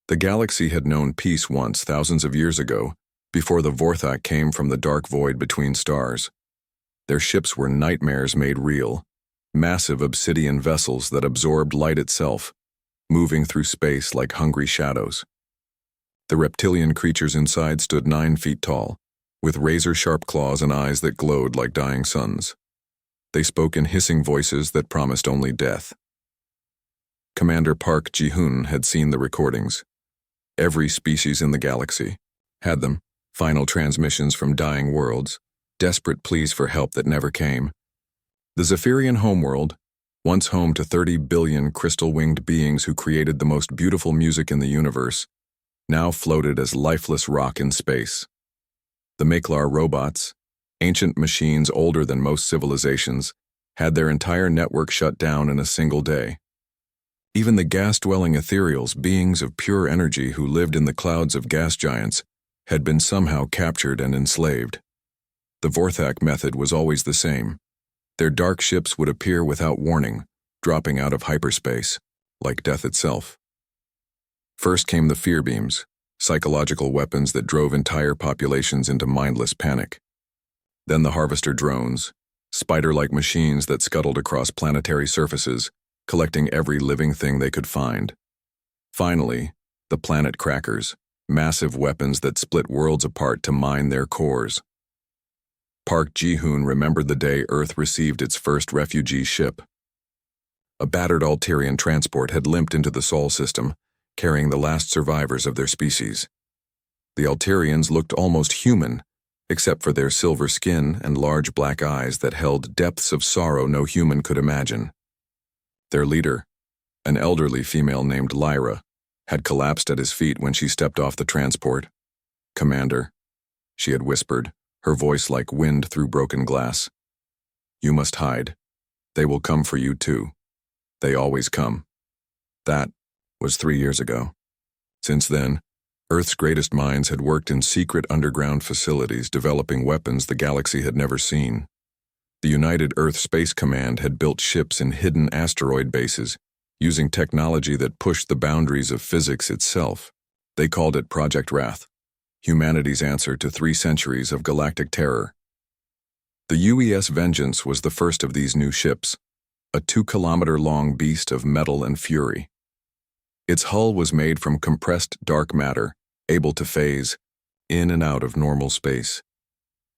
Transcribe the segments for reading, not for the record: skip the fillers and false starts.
The galaxy had known peace once, thousands of years ago, before the Vorthak came from the dark void between stars. Their ships were nightmares made real, massive obsidian vessels that absorbed light itself, moving through space like hungry shadows. The reptilian creatures inside stood 9 feet tall, with razor-sharp claws and eyes that glowed like dying suns. They spoke in hissing voices that promised only death. Commander Park Ji-hoon had seen the recordings. Every species in the galaxy had them, final transmissions from dying worlds, desperate pleas for help that never came. The Zephyrian homeworld, once home to 30 billion crystal-winged beings who created the most beautiful music in the universe, now floated as lifeless rock in space. The Maklar robots, ancient machines older than most civilizations, had their entire network shut down in a single day. Even the gas-dwelling ethereals, beings of pure energy who lived in the clouds of gas giants, had been somehow captured and enslaved. The Vorthak method was always the same. Their dark ships would appear without warning, dropping out of hyperspace, like death itself. First came the fear beams, psychological weapons that drove entire populations into mindless panic. Then the harvester drones, spider-like machines that scuttled across planetary surfaces, collecting every living thing they could find. Finally, the planet crackers, massive weapons that split worlds apart to mine their cores. Park Ji-hoon remembered the day Earth received its first refugee ship. A battered Alterian transport had limped into the Sol system, carrying the last survivors of their species. The Alterians looked almost human, except for their silver skin and large black eyes that held depths of sorrow no human could imagine. Their leader, an elderly female named Lyra, had collapsed at his feet when she stepped off the transport. "Commander," she had whispered, her voice like wind through broken glass. "You must hide. They will come for you too. They always come." That was 3 years ago. Since then, Earth's greatest minds had worked in secret underground facilities developing weapons the galaxy had never seen. The United Earth Space Command had built ships in hidden asteroid bases, using technology that pushed the boundaries of physics itself. They called it Project Wrath, humanity's answer to 3 centuries of galactic terror. The UES Vengeance was the first of these new ships, a 2-kilometer-long beast of metal and fury. Its hull was made from compressed dark matter, able to phase in and out of normal space.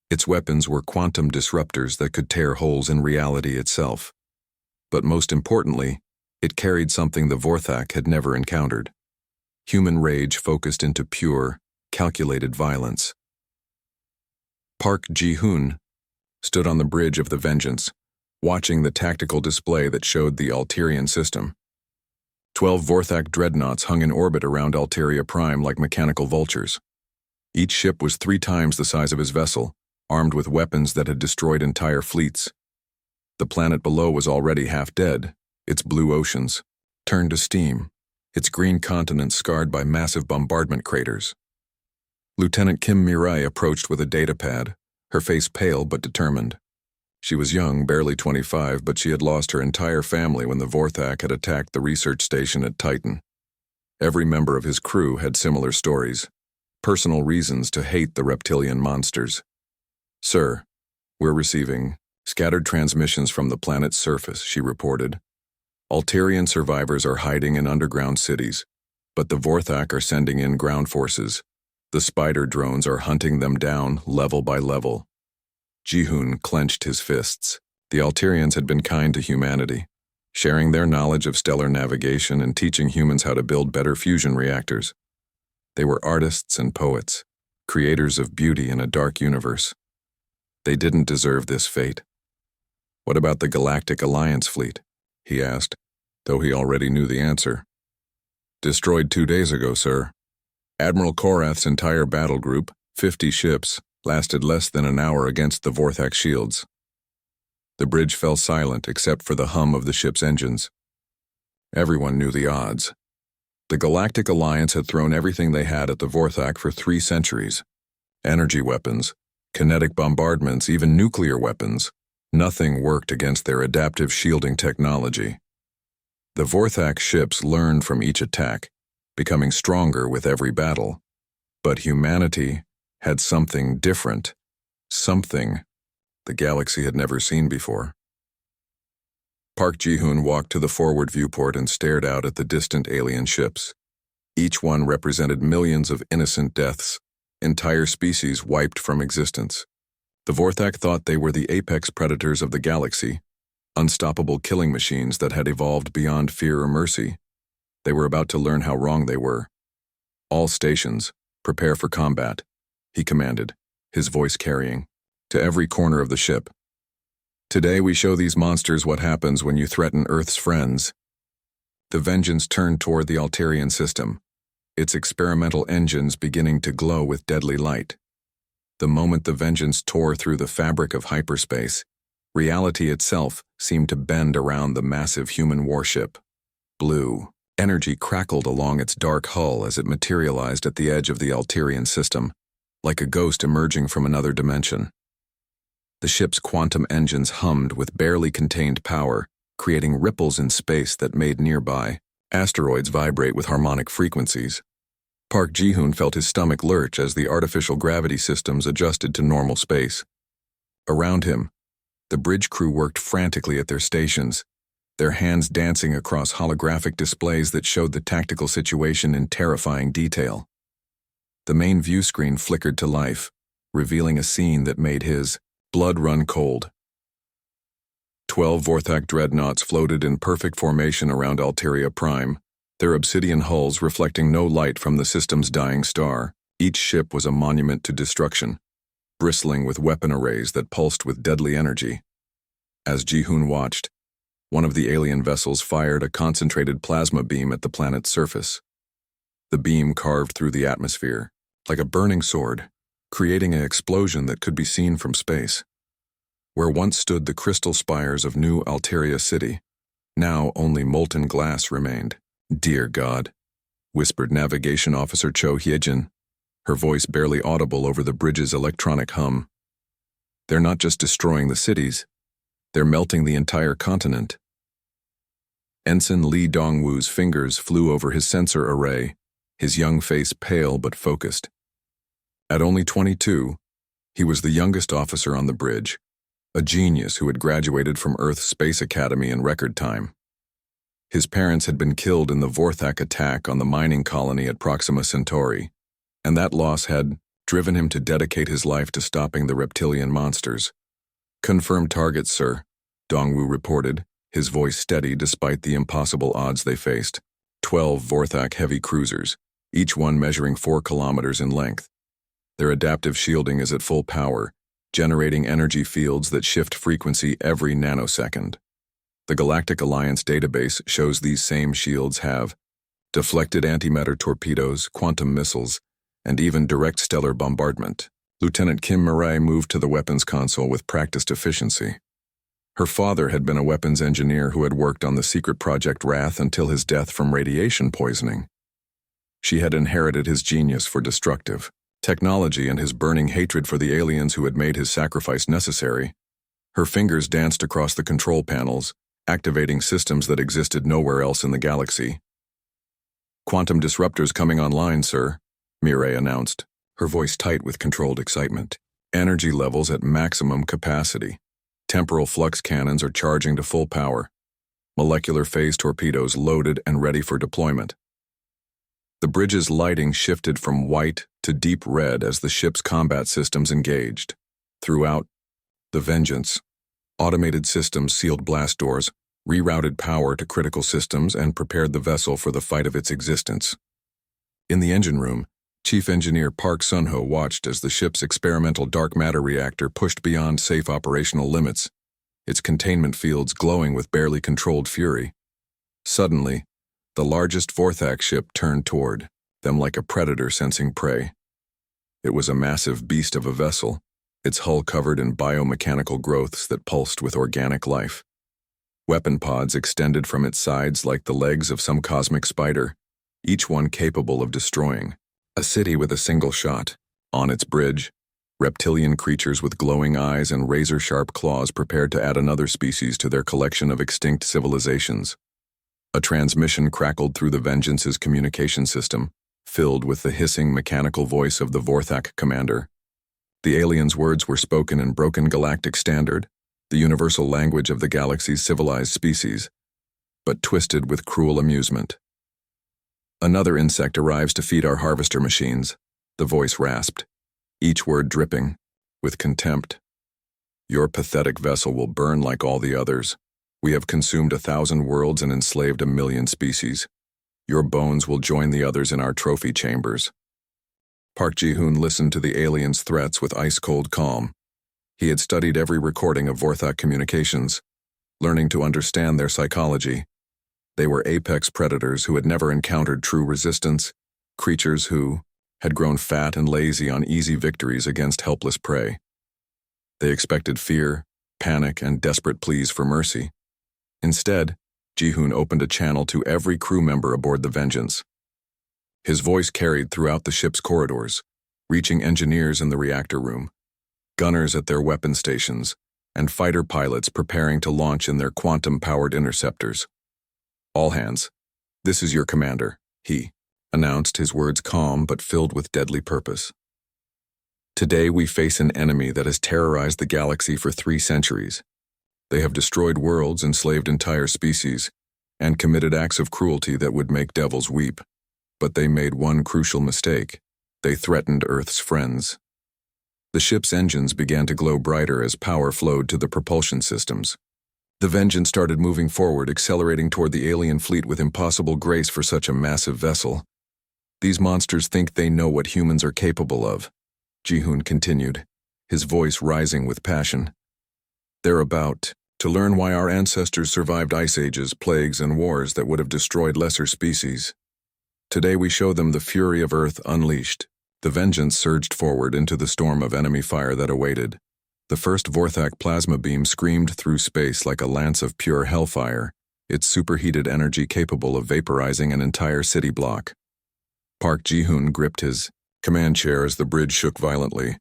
Its weapons were quantum disruptors that could tear holes in reality itself. But most importantly, it carried something the Vorthak had never encountered: human rage focused into pure, calculated violence. Park Ji-hoon stood on the bridge of the Vengeance, watching the tactical display that showed the Alterian system. 12 Vorthak dreadnoughts hung in orbit around Alteria Prime like mechanical vultures. Each ship was 3 times the size of his vessel, armed with weapons that had destroyed entire fleets. The planet below was already half dead, its blue oceans turned to steam, its green continents scarred by massive bombardment craters. Lieutenant Kim Mirai approached with a datapad, her face pale but determined. She was young, barely 25, but she had lost her entire family when the Vorthak had attacked the research station at Titan. Every member of his crew had similar stories, personal reasons to hate the reptilian monsters. "Sir, we're receiving scattered transmissions from the planet's surface," she reported. "Alterian survivors are hiding in underground cities, but the Vorthak are sending in ground forces. The spider drones are hunting them down level by level." Ji-hoon clenched his fists. The Alterians had been kind to humanity, sharing their knowledge of stellar navigation and teaching humans how to build better fusion reactors. They were artists and poets, creators of beauty in a dark universe. They didn't deserve this fate. "What about the Galactic Alliance fleet?" he asked, though he already knew the answer. "Destroyed 2 days ago, sir. Admiral Korath's entire battle group, 50 ships, lasted less than an hour against the Vorthak shields." The bridge fell silent except for the hum of the ship's engines. Everyone knew the odds. The Galactic Alliance had thrown everything they had at the Vorthak for 3 centuries. Energy weapons, kinetic bombardments, even nuclear weapons. Nothing worked against their adaptive shielding technology. The Vorthak ships learned from each attack, becoming stronger with every battle. But humanity had something different, something the galaxy had never seen before. Park Ji-hoon walked to the forward viewport and stared out at the distant alien ships. Each one represented millions of innocent deaths, entire species wiped from existence. The Vorthak thought they were the apex predators of the galaxy, unstoppable killing machines that had evolved beyond fear or mercy. They were about to learn how wrong they were. "All stations, prepare for combat," he commanded, his voice carrying to every corner of the ship. "Today we show these monsters what happens when you threaten Earth's friends." The Vengeance turned toward the Alterian system, its experimental engines beginning to glow with deadly light. The moment the Vengeance tore through the fabric of hyperspace, reality itself seemed to bend around the massive human warship. Blue energy crackled along its dark hull as it materialized at the edge of the Alterian system, like a ghost emerging from another dimension. The ship's quantum engines hummed with barely contained power, creating ripples in space that made nearby asteroids vibrate with harmonic frequencies. Park Ji-hoon felt his stomach lurch as the artificial gravity systems adjusted to normal space. Around him, the bridge crew worked frantically at their stations, their hands dancing across holographic displays that showed the tactical situation in terrifying detail. The main view screen flickered to life, revealing a scene that made his blood run cold. 12 Vorthak dreadnoughts floated in perfect formation around Alteria Prime, their obsidian hulls reflecting no light from the system's dying star. Each ship was a monument to destruction, bristling with weapon arrays that pulsed with deadly energy. As Ji-hoon watched, one of the alien vessels fired a concentrated plasma beam at the planet's surface. The beam carved through the atmosphere, like a burning sword, creating an explosion that could be seen from space. Where once stood the crystal spires of New Alteria City, now only molten glass remained. "Dear God," whispered Navigation Officer Cho Hyejin, her voice barely audible over the bridge's electronic hum. "They're not just destroying the cities, they're melting the entire continent." Ensign Lee Dongwoo's fingers flew over his sensor array, his young face pale but focused. At only 22, he was the youngest officer on the bridge, a genius who had graduated from Earth's Space Academy in record time. His parents had been killed in the Vorthak attack on the mining colony at Proxima Centauri, and that loss had driven him to dedicate his life to stopping the reptilian monsters. "Confirmed targets, sir," Dongwoo reported, his voice steady despite the impossible odds they faced. 12 Vorthak heavy cruisers, each one measuring 4 kilometers in length. Their adaptive shielding is at full power, generating energy fields that shift frequency every nanosecond. The Galactic Alliance database shows these same shields have deflected antimatter torpedoes, quantum missiles, and even direct stellar bombardment. Lieutenant Kim Murray moved to the weapons console with practiced efficiency. Her father had been a weapons engineer who had worked on the secret Project Wrath until his death from radiation poisoning. She had inherited his genius for destructive technology and his burning hatred for the aliens who had made his sacrifice necessary. Her fingers danced across the control panels, activating systems that existed nowhere else in the galaxy. "Quantum disruptors coming online, sir," Mireille announced, her voice tight with controlled excitement. "Energy levels at maximum capacity. Temporal flux cannons are charging to full power. Molecular phase torpedoes loaded and ready for deployment." The bridge's lighting shifted from white to deep red as the ship's combat systems engaged. Throughout the Vengeance, automated systems sealed blast doors, rerouted power to critical systems, and prepared the vessel for the fight of its existence. In the engine room, Chief Engineer Park Sun-ho watched as the ship's experimental dark matter reactor pushed beyond safe operational limits, its containment fields glowing with barely controlled fury. Suddenly, the largest Vorthak ship turned toward them like a predator sensing prey. It was a massive beast of a vessel, its hull covered in biomechanical growths that pulsed with organic life. Weapon pods extended from its sides like the legs of some cosmic spider, each one capable of destroying a city with a single shot. On its bridge, reptilian creatures with glowing eyes and razor-sharp claws prepared to add another species to their collection of extinct civilizations. A transmission crackled through the Vengeance's communication system, filled with the hissing mechanical voice of the Vorthak commander. The alien's words were spoken in broken galactic standard, the universal language of the galaxy's civilized species, but twisted with cruel amusement. "Another insect arrives to feed our harvester machines," the voice rasped, each word dripping with contempt. "Your pathetic vessel will burn like all the others. We have consumed 1,000 worlds and enslaved 1,000,000 species. Your bones will join the others in our trophy chambers." Park Ji-hoon listened to the aliens' threats with ice-cold calm. He had studied every recording of Vorthak communications, learning to understand their psychology. They were apex predators who had never encountered true resistance, creatures who had grown fat and lazy on easy victories against helpless prey. They expected fear, panic, and desperate pleas for mercy. Instead, Ji-hoon opened a channel to every crew member aboard the Vengeance. His voice carried throughout the ship's corridors, reaching engineers in the reactor room, gunners at their weapon stations, and fighter pilots preparing to launch in their quantum-powered interceptors. "All hands, this is your commander," he announced, his words calm but filled with deadly purpose. "Today we face an enemy that has terrorized the galaxy for 3 centuries. They have destroyed worlds, enslaved entire species, and committed acts of cruelty that would make devils weep. But they made one crucial mistake. They threatened Earth's friends." The ship's engines began to glow brighter as power flowed to the propulsion systems. The Vengeance started moving forward, accelerating toward the alien fleet with impossible grace for such a massive vessel. "These monsters think they know what humans are capable of," Ji-hoon continued, his voice rising with passion. "They're about to learn why our ancestors survived ice ages, plagues, and wars that would have destroyed lesser species. Today we show them the fury of Earth unleashed." The Vengeance surged forward into the storm of enemy fire that awaited. The first Vorthak plasma beam screamed through space like a lance of pure hellfire, its superheated energy capable of vaporizing an entire city block. Park Ji-hoon gripped his command chair as the bridge shook violently,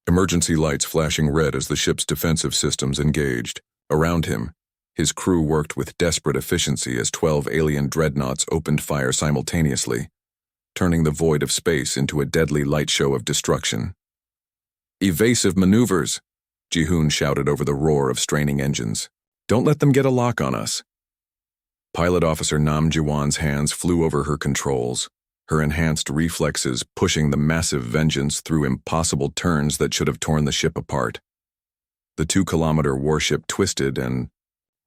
emergency lights flashing red as the ship's defensive systems engaged. Around him, his crew worked with desperate efficiency as 12 alien dreadnoughts opened fire simultaneously, turning the void of space into a deadly light show of destruction. "Evasive maneuvers!" Ji-hoon shouted over the roar of straining engines. "Don't let them get a lock on us." Pilot Officer Nam Ji-won's hands flew over her controls, her enhanced reflexes pushing the massive Vengeance through impossible turns that should have torn the ship apart. The 2-kilometer warship twisted and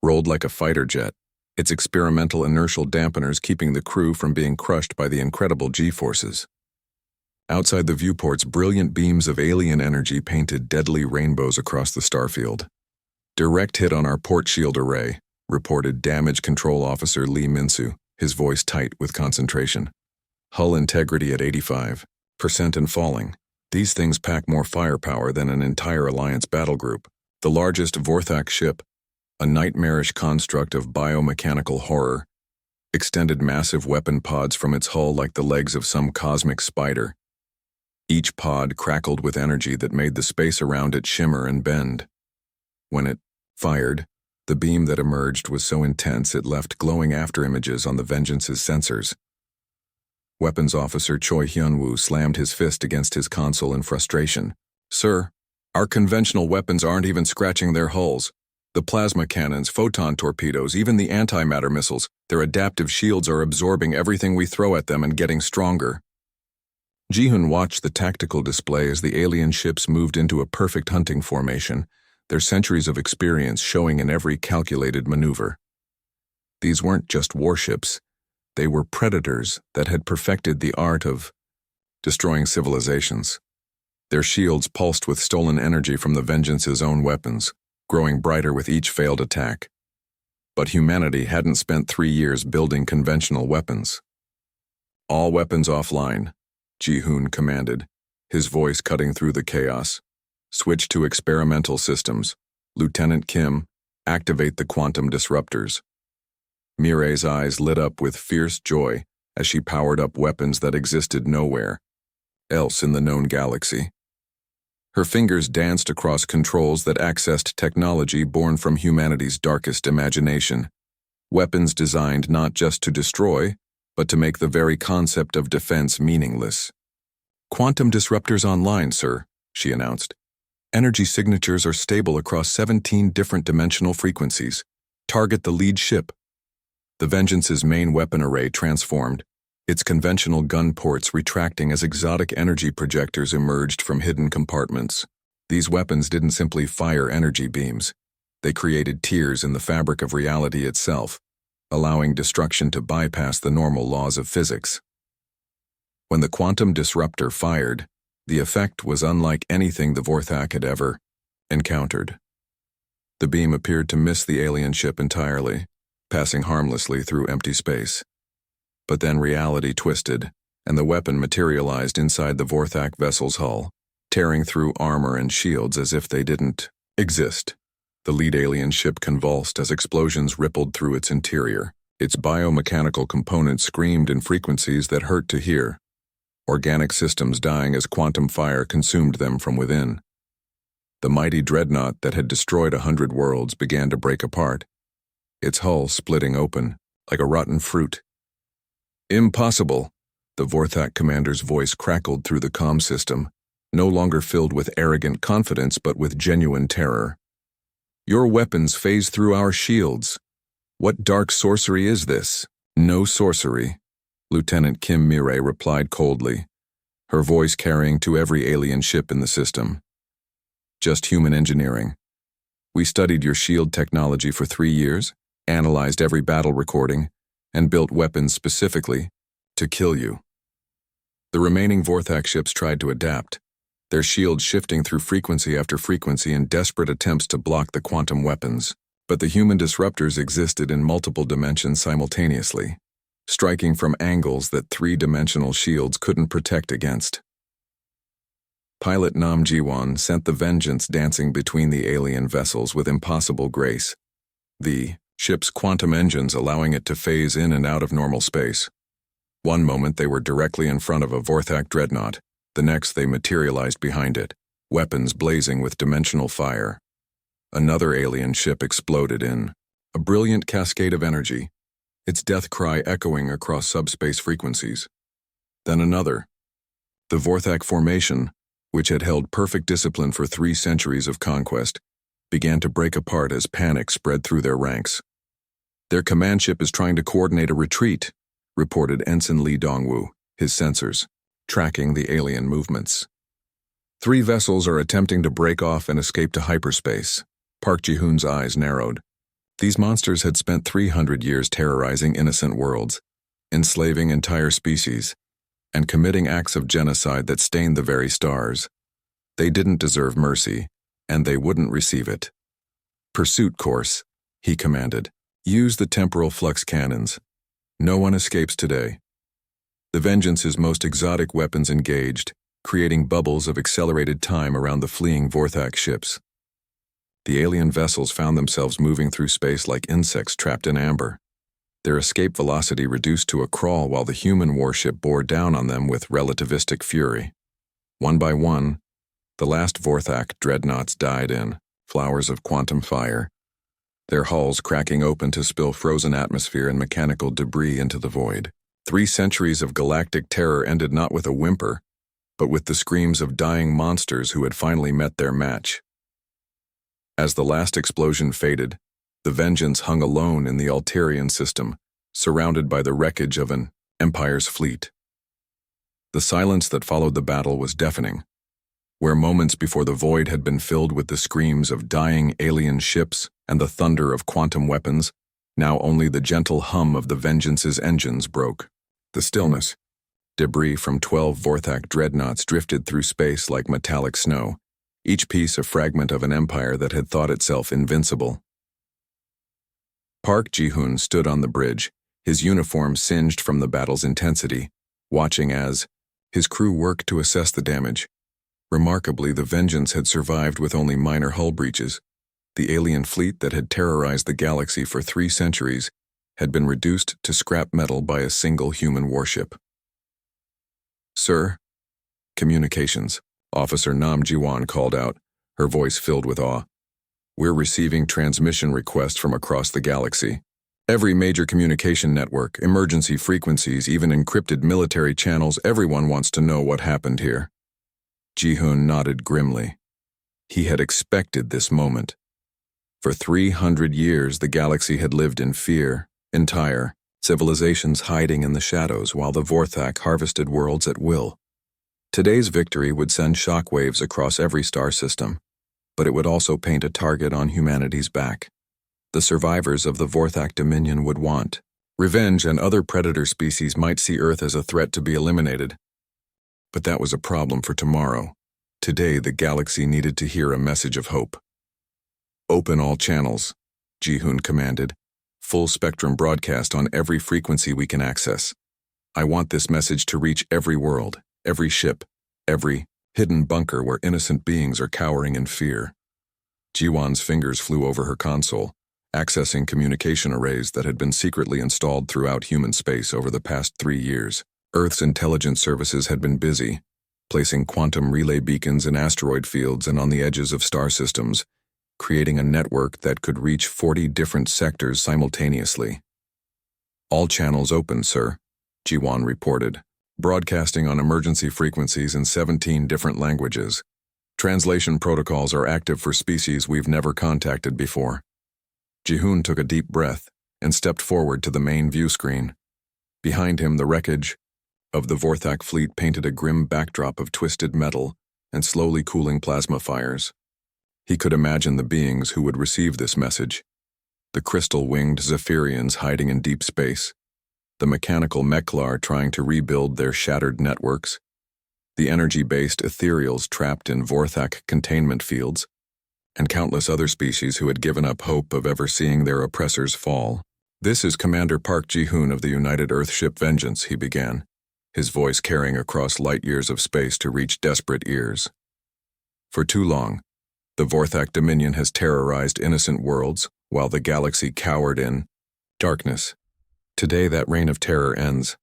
rolled like a fighter jet, its experimental inertial dampeners keeping the crew from being crushed by the incredible G-forces. Outside the viewports, brilliant beams of alien energy painted deadly rainbows across the starfield. "Direct hit on our port shield array," reported Damage Control Officer Lee Min-soo, his voice tight with concentration. "Hull integrity at 85% and falling. These things pack more firepower than an entire Alliance battle group. The largest Vorthak ship, a nightmarish construct of biomechanical horror, extended massive weapon pods from its hull like the legs of some cosmic spider. Each pod crackled with energy that made the space around it shimmer and bend. When it fired, the beam that emerged was so intense it left glowing afterimages on the Vengeance's sensors. Weapons Officer Choi Hyun-woo slammed his fist against his console in frustration. "Sir, our conventional weapons aren't even scratching their hulls. The plasma cannons, photon torpedoes, even the antimatter missiles, their adaptive shields are absorbing everything we throw at them and getting stronger." Ji-hoon watched the tactical display as the alien ships moved into a perfect hunting formation, their centuries of experience showing in every calculated maneuver. These weren't just warships. They were predators that had perfected the art of destroying civilizations. Their shields pulsed with stolen energy from the Vengeance's own weapons, growing brighter with each failed attack. But humanity hadn't spent 3 years building conventional weapons. "All weapons offline," Ji-hoon commanded, his voice cutting through the chaos. "Switch to experimental systems. Lieutenant Kim, activate the quantum disruptors." Mireille's eyes lit up with fierce joy as she powered up weapons that existed nowhere else in the known galaxy. Her fingers danced across controls that accessed technology born from humanity's darkest imagination. Weapons designed not just to destroy, but to make the very concept of defense meaningless. "Quantum disruptors online, sir," she announced. "Energy signatures are stable across 17 different dimensional frequencies. Target the lead ship." The Vengeance's main weapon array transformed, its conventional gun ports retracting as exotic energy projectors emerged from hidden compartments. These weapons didn't simply fire energy beams. They created tears in the fabric of reality itself, allowing destruction to bypass the normal laws of physics. When the quantum disruptor fired, the effect was unlike anything the Vorthak had ever encountered. The beam appeared to miss the alien ship entirely, passing harmlessly through empty space. But then reality twisted, and the weapon materialized inside the Vorthak vessel's hull, tearing through armor and shields as if they didn't exist. The lead alien ship convulsed as explosions rippled through its interior. Its biomechanical components screamed in frequencies that hurt to hear, organic systems dying as quantum fire consumed them from within. The mighty dreadnought that had destroyed 100 worlds began to break apart, its hull splitting open, like a rotten fruit. "Impossible," the Vorthak commander's voice crackled through the comm system, no longer filled with arrogant confidence but with genuine terror. "Your weapons phase through our shields. What dark sorcery is this?" "No sorcery," Lieutenant Kim Mirai replied coldly, her voice carrying to every alien ship in the system. "Just human engineering. We studied your shield technology for 3 years, analyzed every battle recording, and built weapons specifically to kill you." The remaining Vorthak ships tried to adapt, their shields shifting through frequency after frequency in desperate attempts to block the quantum weapons. But the human disruptors existed in multiple dimensions simultaneously, striking from angles that 3-dimensional shields couldn't protect against. Pilot Nam Jiwon sent the Vengeance dancing between the alien vessels with impossible grace, the ship's quantum engines allowing it to phase in and out of normal space. One moment they were directly in front of a Vorthak dreadnought, the next they materialized behind it, weapons blazing with dimensional fire. Another alien ship exploded in a brilliant cascade of energy, its death cry echoing across subspace frequencies. Then another. The Vorthak formation, which had held perfect discipline for 3 centuries of conquest, began to break apart as panic spread through their ranks. "Their command ship is trying to coordinate a retreat," reported Ensign Lee Dongwoo, his sensors tracking the alien movements. "3 vessels are attempting to break off and escape to hyperspace." Park Ji-hoon's eyes narrowed. These monsters had spent 300 years terrorizing innocent worlds, enslaving entire species, and committing acts of genocide that stained the very stars. They didn't deserve mercy, and they wouldn't receive it. "Pursuit course," he commanded. "Use the temporal flux cannons. No one escapes today." The Vengeance's most exotic weapons engaged, creating bubbles of accelerated time around the fleeing Vorthak ships. The alien vessels found themselves moving through space like insects trapped in amber, their escape velocity reduced to a crawl while the human warship bore down on them with relativistic fury. One by one, the last Vorthak dreadnoughts died in flowers of quantum fire, their hulls cracking open to spill frozen atmosphere and mechanical debris into the void. 3 centuries of galactic terror ended not with a whimper, but with the screams of dying monsters who had finally met their match. As the last explosion faded, the Vengeance hung alone in the Alterian system, surrounded by the wreckage of an Empire's fleet. The silence that followed the battle was deafening. Where moments before the void had been filled with the screams of dying alien ships and the thunder of quantum weapons, now only the gentle hum of the Vengeance's engines broke. The stillness. Debris from 12 Vorthak dreadnoughts drifted through space like metallic snow, each piece a fragment of an empire that had thought itself invincible. Park Ji-hoon stood on the bridge, his uniform singed from the battle's intensity, watching as his crew worked to assess the damage. Remarkably, the Vengeance had survived with only minor hull breaches. The alien fleet that had terrorized the galaxy for 3 centuries had been reduced to scrap metal by a single human warship. "Sir?" "Communications," Officer Nam Ji-won called out, her voice filled with awe. "We're receiving transmission requests from across the galaxy. Every major communication network, emergency frequencies, even encrypted military channels, everyone wants to know what happened here. Ji-hoon nodded grimly. He had expected this moment. For 300 years, the galaxy had lived in fear, entire civilizations hiding in the shadows while the Vorthak harvested worlds at will. Today's victory would send shockwaves across every star system, but it would also paint a target on humanity's back. The survivors of the Vorthak dominion would want revenge, and other predator species might see Earth as a threat to be eliminated. But that was a problem for tomorrow. Today, the galaxy needed to hear a message of hope. "Open all channels," Ji-hoon commanded. "Full spectrum broadcast on every frequency we can access. I want this message to reach every world, every ship, every hidden bunker where innocent beings are cowering in fear." Ji-won's fingers flew over her console, accessing communication arrays that had been secretly installed throughout human space over the past 3 years. Earth's intelligence services had been busy, placing quantum relay beacons in asteroid fields and on the edges of star systems, creating a network that could reach 40 different sectors simultaneously. "All channels open, sir," Ji-won reported, broadcasting on emergency frequencies in 17 different languages. "Translation protocols are active for species we've never contacted before." Ji-hoon took a deep breath and stepped forward to the main view screen. Behind him, the wreckage of the Vorthak fleet painted a grim backdrop of twisted metal and slowly cooling plasma fires. He could imagine the beings who would receive this message: the crystal-winged Zephyrians hiding in deep space, the mechanical Meklar trying to rebuild their shattered networks, the energy-based ethereals trapped in Vorthak containment fields, and countless other species who had given up hope of ever seeing their oppressors fall. "This is Commander Park Ji-hoon of the United Earthship Vengeance," he began, his voice carrying across light years of space to reach desperate ears. "For too long, the Vorthak Dominion has terrorized innocent worlds while the galaxy cowered in darkness. Today that reign of terror ends.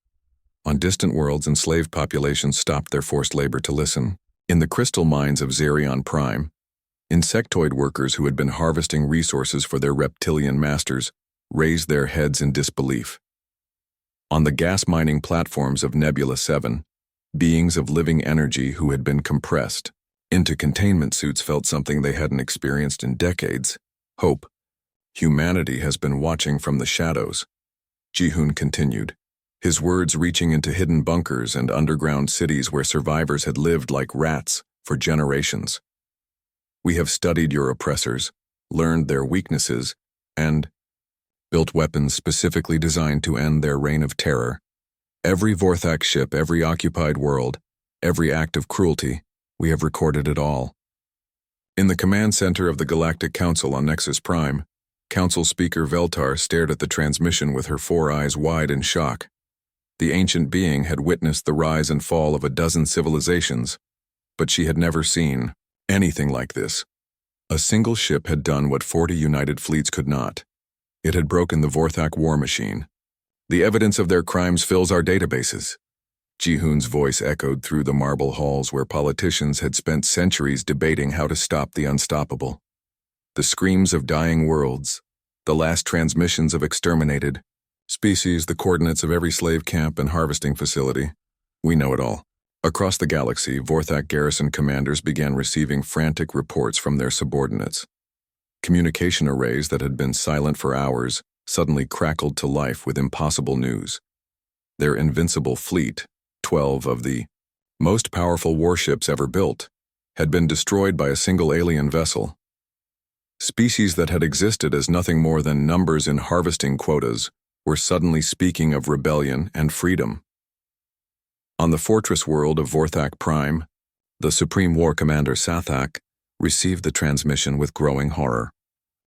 On distant worlds, enslaved populations stopped their forced labor to listen. In the crystal mines of Xerion Prime, insectoid workers who had been harvesting resources for their reptilian masters raised their heads in disbelief. On the gas mining platforms of Nebula 7, beings of living energy who had been compressed into containment suits felt something they hadn't experienced in decades: hope. Humanity has been watching from the shadows," Ji-hoon continued, his words reaching into hidden bunkers and underground cities where survivors had lived like rats for generations. "We have studied your oppressors, learned their weaknesses, and built weapons specifically designed to end their reign of terror. Every Vorthak ship, every occupied world, every act of cruelty, we have recorded it all." In the command center of the Galactic Council on Nexus Prime, Council Speaker Veltar stared at the transmission with her 4 eyes wide in shock. The ancient being had witnessed the rise and fall of a dozen civilizations, but she had never seen anything like this. A single ship had done what 40 united fleets could not. It had broken the Vorthak war machine. "The evidence of their crimes fills our databases." Ji-hoon's voice echoed through the marble halls where politicians had spent centuries debating how to stop the unstoppable. The screams of dying worlds, the last transmissions of exterminated species, the coordinates of every slave camp and harvesting facility. We know it all. Across the galaxy, Vorthak garrison commanders began receiving frantic reports from their subordinates. Communication arrays that had been silent for hours suddenly crackled to life with impossible news. Their invincible fleet, 12 of the most powerful warships ever built, had been destroyed by a single alien vessel. Species that had existed as nothing more than numbers in harvesting quotas were suddenly speaking of rebellion and freedom. On the fortress world of Vorthak Prime, the Supreme War Commander Sathak received the transmission with growing horror.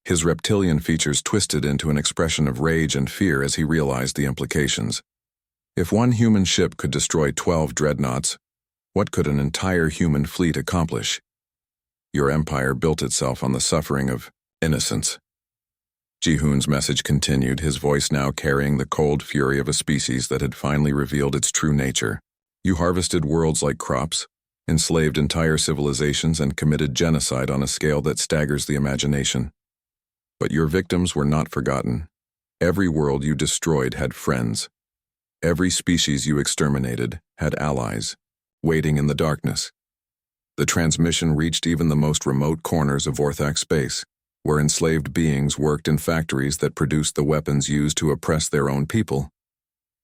His reptilian features twisted into an expression of rage and fear as he realized the implications. If one human ship could destroy 12 dreadnoughts, what could an entire human fleet accomplish? Your empire built itself on the suffering of innocence. Ji-hoon's message continued, his voice now carrying the cold fury of a species that had finally revealed its true nature. You harvested worlds like crops, enslaved entire civilizations, and committed genocide on a scale that staggers the imagination. But your victims were not forgotten. Every world you destroyed had friends. Every species you exterminated had allies, waiting in the darkness. The transmission reached even the most remote corners of Vorthak space, where enslaved beings worked in factories that produced the weapons used to oppress their own people.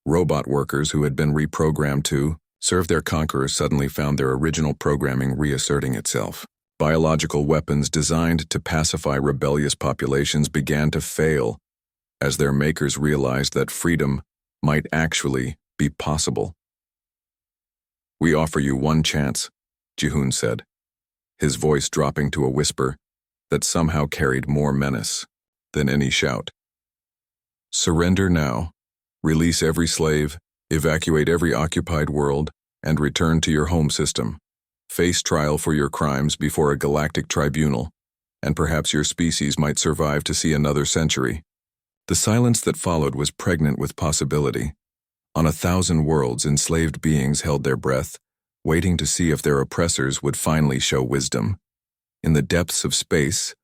Robot workers who had been reprogrammed to serve their conquerors suddenly found their original programming reasserting itself. Biological weapons designed to pacify rebellious populations began to fail as their makers realized that freedom might actually be possible. "We offer you one chance," Jihoon said, his voice dropping to a whisper that somehow carried more menace than any shout. "Surrender now. Release every slave, evacuate every occupied world, and return to your home system. Face trial for your crimes before a galactic tribunal, and perhaps your species might survive to see another century." The silence that followed was pregnant with possibility. On 1,000 worlds, enslaved beings held their breath, waiting to see if their oppressors would finally show wisdom. In the depths of space,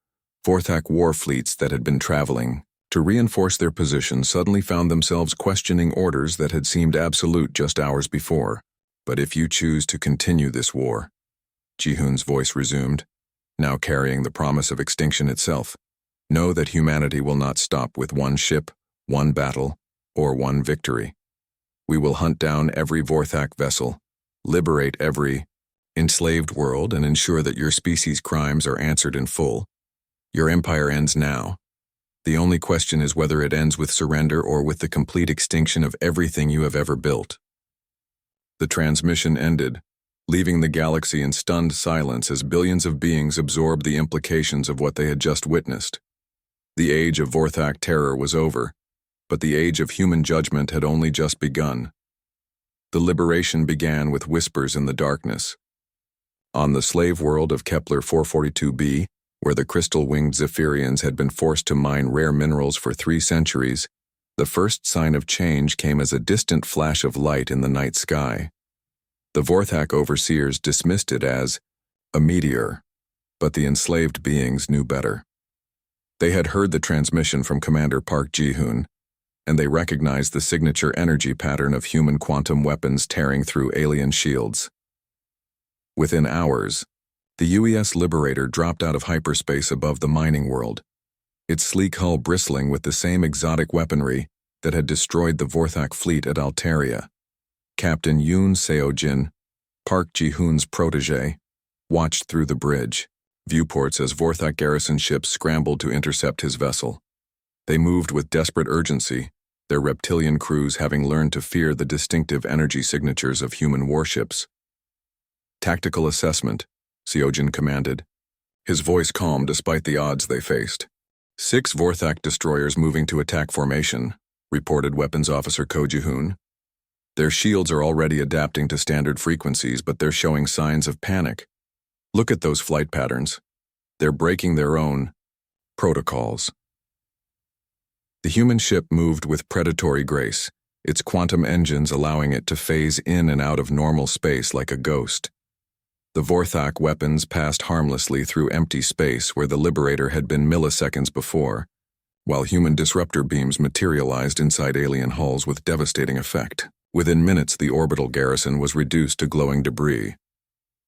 Vorthak war fleets that had been traveling to reinforce their position suddenly found themselves questioning orders that had seemed absolute just hours before. "But if you choose to continue this war," Jihoon's voice resumed, now carrying the promise of extinction itself, "know that humanity will not stop with one ship, one battle, or one victory. We will hunt down every Vorthak vessel, liberate every enslaved world, and ensure that your species' crimes are answered in full. Your empire ends now. The only question is whether it ends with surrender or with the complete extinction of everything you have ever built." The transmission ended, leaving the galaxy in stunned silence as billions of beings absorbed the implications of what they had just witnessed. The age of Vorthak terror was over, but the age of human judgment had only just begun. The liberation began with whispers in the darkness. On the slave world of Kepler 442b, where the crystal-winged Zephyrians had been forced to mine rare minerals for 3 centuries, the first sign of change came as a distant flash of light in the night sky. The Vorthak overseers dismissed it as a meteor, but the enslaved beings knew better. They had heard the transmission from Commander Park Jihoon, and they recognized the signature energy pattern of human quantum weapons tearing through alien shields. Within hours, the UES Liberator dropped out of hyperspace above the mining world, its sleek hull bristling with the same exotic weaponry that had destroyed the Vorthak fleet at Altaria. Captain Yoon Seo-jin, Park Ji-hoon's protege, watched through the bridge, viewports as Vorthak garrison ships scrambled to intercept his vessel. They moved with desperate urgency, their reptilian crews having learned to fear the distinctive energy signatures of human warships. "Tactical assessment," Seo-jin commanded, his voice calm despite the odds they faced. 6 Vorthak destroyers moving to attack formation, reported Weapons Officer Ko Ji-hoon. "Their shields are already adapting to standard frequencies, but they're showing signs of panic. Look at those flight patterns. They're breaking their own protocols." The human ship moved with predatory grace, its quantum engines allowing it to phase in and out of normal space like a ghost. The Vorthak weapons passed harmlessly through empty space where the Liberator had been milliseconds before, while human disruptor beams materialized inside alien hulls with devastating effect. Within minutes, the orbital garrison was reduced to glowing debris.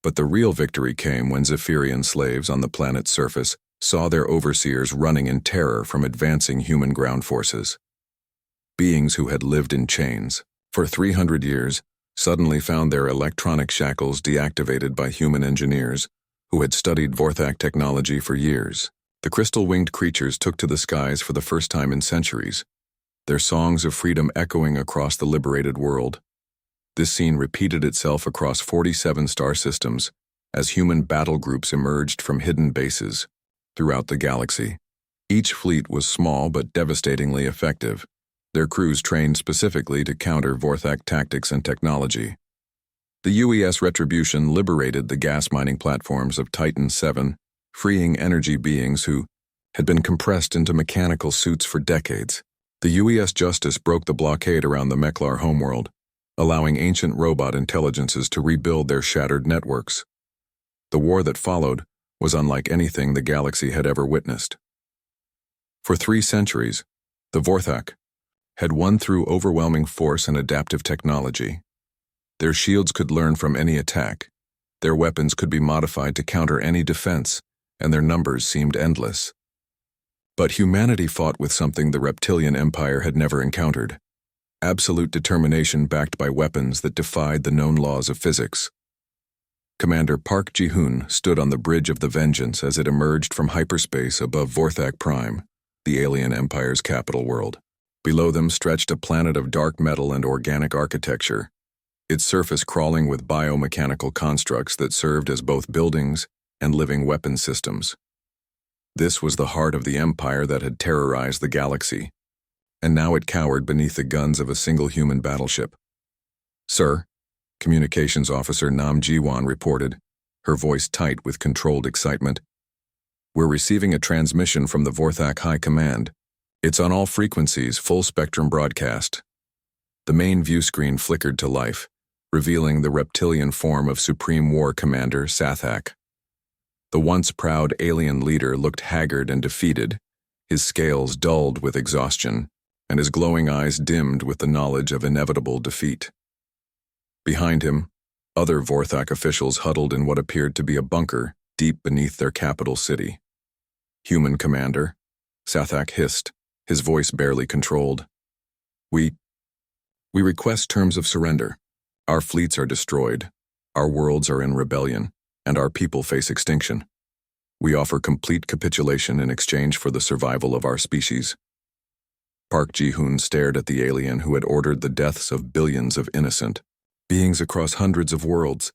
But the real victory came when Zephyrian slaves on the planet's surface saw their overseers running in terror from advancing human ground forces. Beings who had lived in chains for 300 years suddenly found their electronic shackles deactivated by human engineers who had studied Vorthak technology for years. The crystal-winged creatures took to the skies for the first time in centuries, their songs of freedom echoing across the liberated world. This scene repeated itself across 47 star systems as human battle groups emerged from hidden bases throughout the galaxy. Each fleet was small but devastatingly effective, their crews trained specifically to counter Vorthak tactics and technology. The UES Retribution liberated the gas mining platforms of Titan 7, freeing energy beings who had been compressed into mechanical suits for decades. The UES Justice broke the blockade around the Meklar homeworld, allowing ancient robot intelligences to rebuild their shattered networks. The war that followed was unlike anything the galaxy had ever witnessed. For 3 centuries, The Vorthak had won through overwhelming force and adaptive technology. Their shields could learn from any attack, their weapons could be modified to counter any defense, and their numbers seemed endless. But humanity fought with something the reptilian empire had never encountered: absolute determination backed by weapons that defied the known laws of physics. Commander Park Ji-hoon stood on the bridge of the Vengeance as it emerged from hyperspace above Vorthak Prime, the alien empire's capital world. Below them stretched a planet of dark metal and organic architecture, its surface crawling with biomechanical constructs that served as both buildings and living weapon systems. This was the heart of the empire that had terrorized the galaxy, and now it cowered beneath the guns of a single human battleship. "Sir," Communications Officer Nam Ji-won reported, her voice tight with controlled excitement. "We're receiving a transmission from the Vorthak High Command. It's on all frequencies, full-spectrum broadcast." The main view screen flickered to life, revealing the reptilian form of Supreme War Commander Sathak. The once proud alien leader looked haggard and defeated, his scales dulled with exhaustion, and his glowing eyes dimmed with the knowledge of inevitable defeat. Behind him, other Vorthak officials huddled in what appeared to be a bunker deep beneath their capital city. "Human Commander," Sathak hissed, his voice barely controlled. We request terms of surrender. Our fleets are destroyed, our worlds are in rebellion, and our people face extinction. We offer complete capitulation in exchange for the survival of our species." Park Ji-hoon stared at the alien who had ordered the deaths of billions of innocent beings across hundreds of worlds.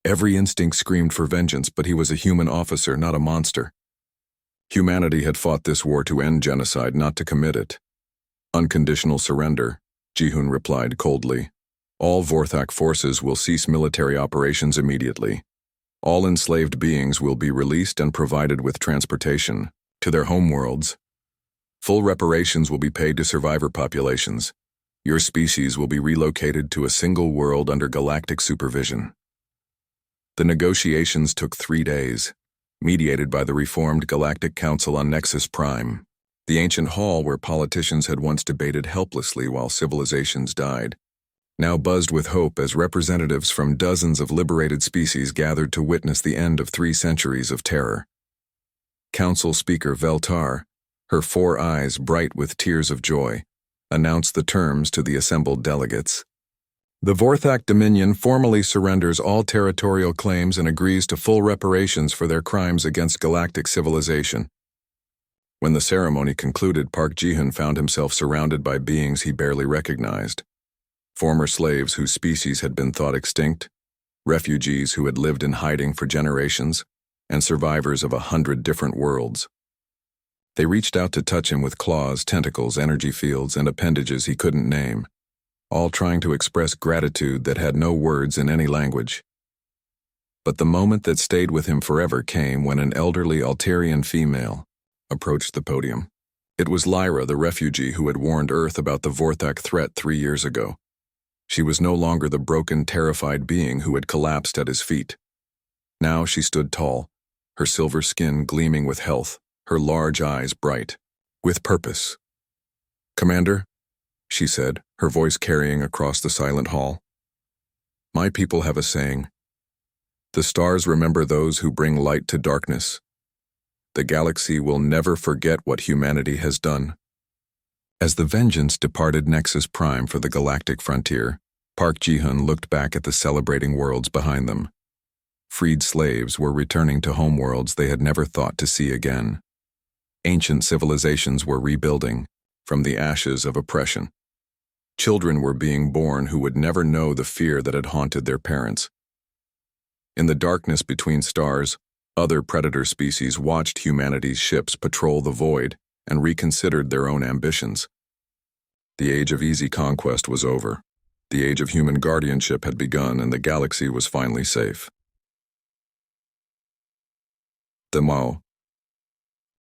Every instinct screamed for vengeance, but he was a human officer, not a monster. Humanity had fought this war to end genocide, not to commit it. "Unconditional surrender," Ji-hoon replied coldly. "All Vorthak forces will cease military operations immediately. All enslaved beings will be released and provided with transportation to their homeworlds. Full reparations will be paid to survivor populations. Your species will be relocated to a single world under galactic supervision." The negotiations took 3 days, mediated by the reformed Galactic Council on Nexus Prime, the ancient hall where politicians had once debated helplessly while civilizations died, now buzzed with hope as representatives from dozens of liberated species gathered to witness the end of 3 centuries of terror. Council Speaker Veltar, her 4 eyes bright with tears of joy, announced the terms to the assembled delegates. "The Vorthak Dominion formally surrenders all territorial claims and agrees to full reparations for their crimes against galactic civilization." When the ceremony concluded, Park Ji-hoon found himself surrounded by beings he barely recognized. Former slaves whose species had been thought extinct, refugees who had lived in hiding for generations, and survivors of 100 different worlds. They reached out to touch him with claws, tentacles, energy fields, and appendages he couldn't name, all trying to express gratitude that had no words in any language. But the moment that stayed with him forever came when an elderly Altarian female approached the podium. It was Lyra, the refugee who had warned Earth about the Vorthak threat 3 years ago. She was no longer the broken, terrified being who had collapsed at his feet. Now she stood tall, her silver skin gleaming with health, her large eyes bright, with purpose. "Commander," she said, her voice carrying across the silent hall, "my people have a saying. The stars remember those who bring light to darkness. The galaxy will never forget what humanity has done." As the Vengeance departed Nexus Prime for the galactic frontier, Park Ji-hoon looked back at the celebrating worlds behind them. Freed slaves were returning to homeworlds they had never thought to see again. Ancient civilizations were rebuilding from the ashes of oppression. Children were being born who would never know the fear that had haunted their parents. In the darkness between stars, other predator species watched humanity's ships patrol the void and reconsidered their own ambitions. The age of easy conquest was over. The age of human guardianship had begun, and the galaxy was finally safe. The Mao,